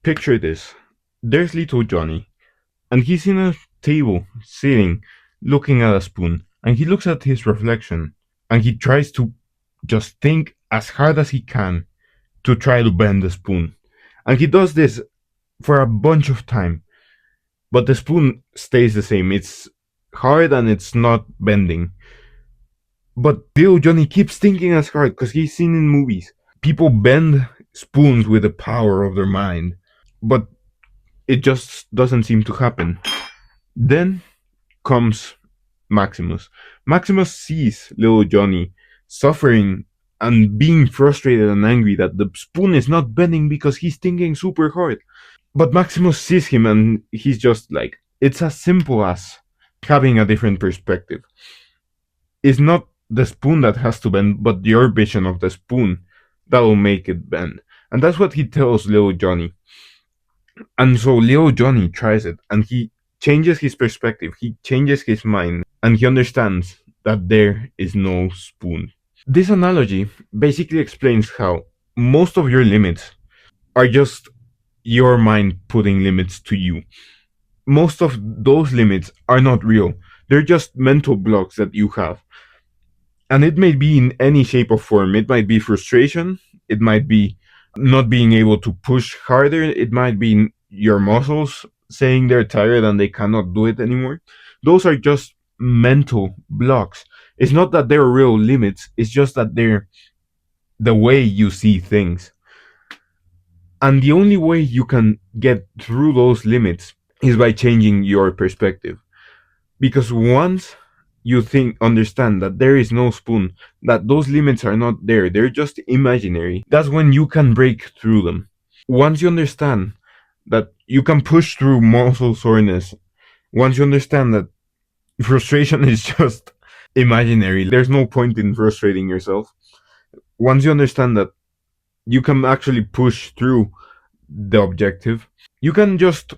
Picture this. There's little Johnny, and he's in a table, sitting, looking at a spoon, and he looks at his reflection, and he tries to just think as hard as he can to try to bend the spoon. And he does this for a bunch of time, but the spoon stays the same. It's hard and it's not bending. But little Johnny keeps thinking as hard because he's seen in movies. People bend spoons with the power of their mind, but it just doesn't seem to happen. Then comes Maximus. Maximus sees little Johnny suffering and being frustrated and angry that the spoon is not bending because he's thinking super hard. But Maximus sees him and he's just like, it's as simple as having a different perspective. It's not the spoon that has to bend, but your vision of the spoon that will make it bend. And that's what he tells little Johnny. And so little Johnny tries it and he changes his perspective, he changes his mind, and he understands that there is no spoon. This analogy basically explains how most of your limits are just your mind putting limits to you. Most of those limits are not real, they're just mental blocks that you have. And it may be in any shape or form. It might be frustration, it might be not being able to push harder, it might be your muscles saying they're tired and they cannot do it anymore. Those are just mental blocks. It's not that they're real limits, it's just that they're the way you see things. And the only way you can get through those limits is by changing your perspective. Because once you understand that there is no spoon, that those limits are not there, they're just imaginary, that's when you can break through them. Once you understand that you can push through muscle soreness, once you understand that frustration is just imaginary, there's no point in frustrating yourself. Once you understand that you can actually push through the objective, you can just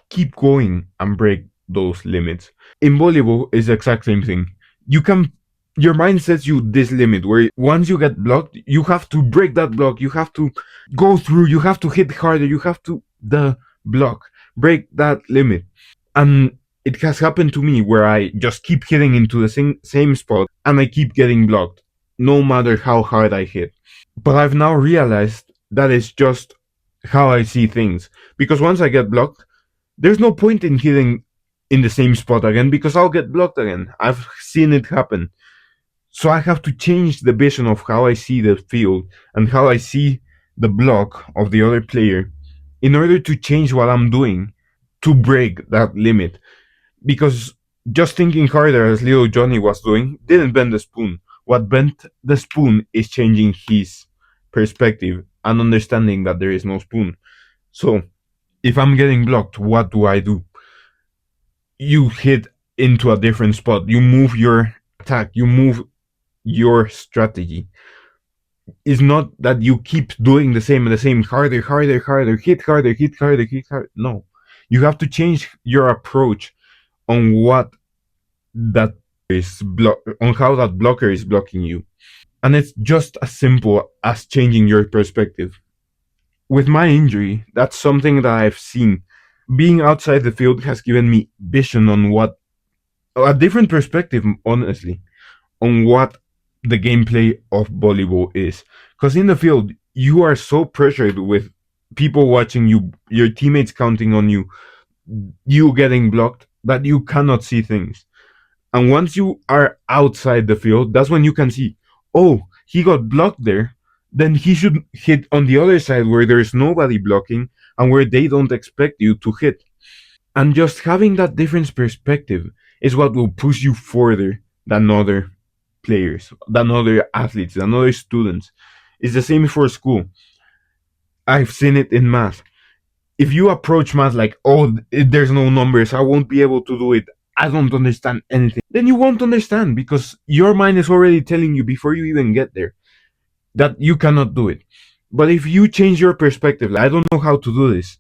keep going and break those limits. In volleyball, it's the exact same thing. Your mind sets you this limit where once you get blocked, you have to break that block, you have to go through, you have to hit harder, you have to the block, break that limit. And it has happened to me where I just keep hitting into the same spot and I keep getting blocked, no matter how hard I hit. But I've now realized that it's just how I see things. Because once I get blocked, there's no point in hitting in the same spot again because I'll get blocked again. I've seen it happen. So I have to change the vision of how I see the field and how I see the block of the other player in order to change what I'm doing to break that limit. Because just thinking harder, as little Johnny was doing, didn't bend the spoon. What bent the spoon is changing his perspective and understanding that there is no spoon. So if I'm getting blocked, what do? You hit into a different spot. You move your attack. You move your strategy. It's not that you keep doing the same, harder, hit harder, hit harder, hit harder. No. You have to change your approach on what that is on how that blocker is blocking you. And it's just as simple as changing your perspective. With my injury, that's something that I've seen. Being outside the field has given me vision on a different perspective, honestly, on what the gameplay of volleyball is. Because in the field, you are so pressured with people watching you, your teammates counting on you, you getting blocked, that you cannot see things. And once you are outside the field, that's when you can see, oh, he got blocked there, then he should hit on the other side where there's nobody blocking and where they don't expect you to hit. And just having that different perspective is what will push you further than other players, than other athletes, than other students. It's the same for school. I've seen it in math. If you approach math like, oh, there's no numbers, I won't be able to do it, I don't understand anything, then you won't understand because your mind is already telling you before you even get there that you cannot do it. But if you change your perspective, like, I don't know how to do this,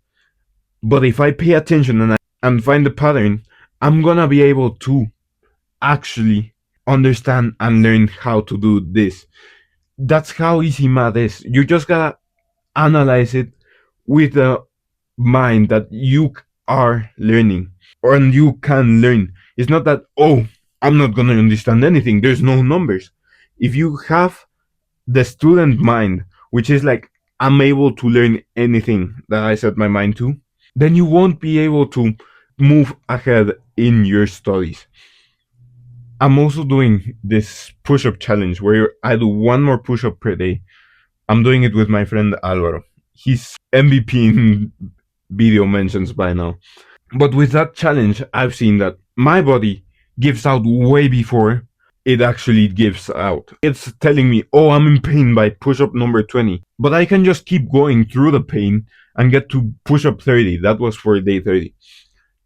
but if I pay attention and find the pattern, I'm gonna be able to actually understand and learn how to do this. That's how easy math is. You just gotta analyze it with the mind that you are learning or and you can learn. It's not that, oh, I'm not going to understand anything. There's no numbers. If you have the student mind, which is like, I'm able to learn anything that I set my mind to, then you won't be able to move ahead in your studies. I'm also doing this push up challenge where I do one more push up per day. I'm doing it with my friend Alvaro. He's MVP in video mentions by now. But with that challenge, I've seen that my body gives out way before it actually gives out. It's telling me, oh, I'm in pain by push up number 20. But I can just keep going through the pain and get to push up 30. That was for day 30.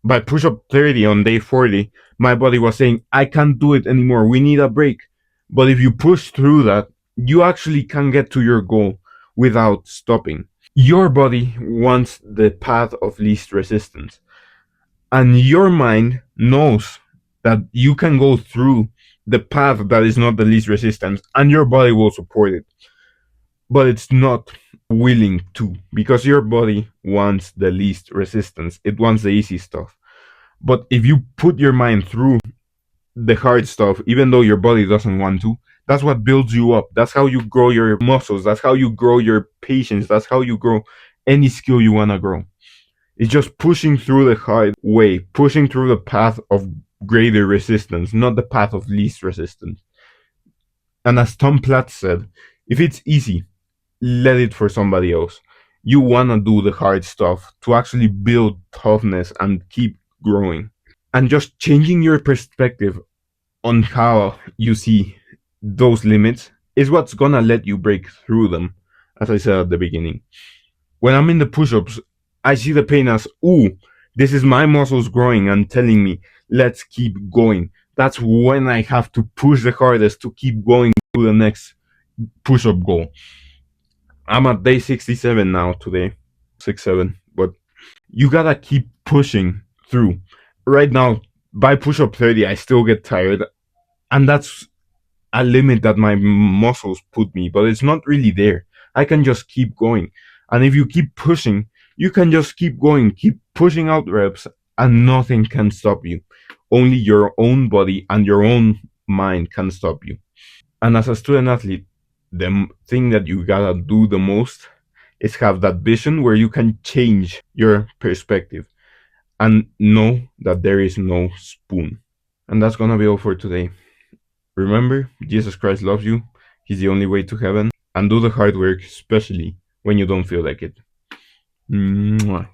By push up 30 on day 40, my body was saying, I can't do it anymore. We need a break. But if you push through that, you actually can get to your goal without stopping. Your body wants the path of least resistance. And your mind knows that you can go through the path that is not the least resistance, and your body will support it. But it's not willing to, because your body wants the least resistance. It wants the easy stuff. But if you put your mind through the hard stuff, even though your body doesn't want to, that's what builds you up. That's how you grow your muscles. That's how you grow your patience. That's how you grow any skill you want to grow. It's just pushing through the hard way, pushing through the path of greater resistance, not the path of least resistance. And as Tom Platz said, if it's easy, let it for somebody else. You want to do the hard stuff to actually build toughness and keep growing. And just changing your perspective on how you see those limits is what's gonna let you break through them, as I said at the beginning. When I'm in the push ups, I see the pain as, ooh, this is my muscles growing and telling me, let's keep going. That's when I have to push the hardest to keep going to the next push up goal. I'm at day 67 now today, 6-7, but you gotta keep pushing through. Right now, by push up 30, I still get tired, and that's a limit that my muscles put me, but it's not really there. I can just keep going. And if you keep pushing, you can just keep going, keep pushing out reps, and nothing can stop you. Only your own body and your own mind can stop you. And as a student athlete, the thing that you gotta do the most is have that vision where you can change your perspective and know that there is no spoon. And that's gonna be all for today. Remember, Jesus Christ loves you. He's the only way to heaven. And do the hard work, especially when you don't feel like it. Mwah.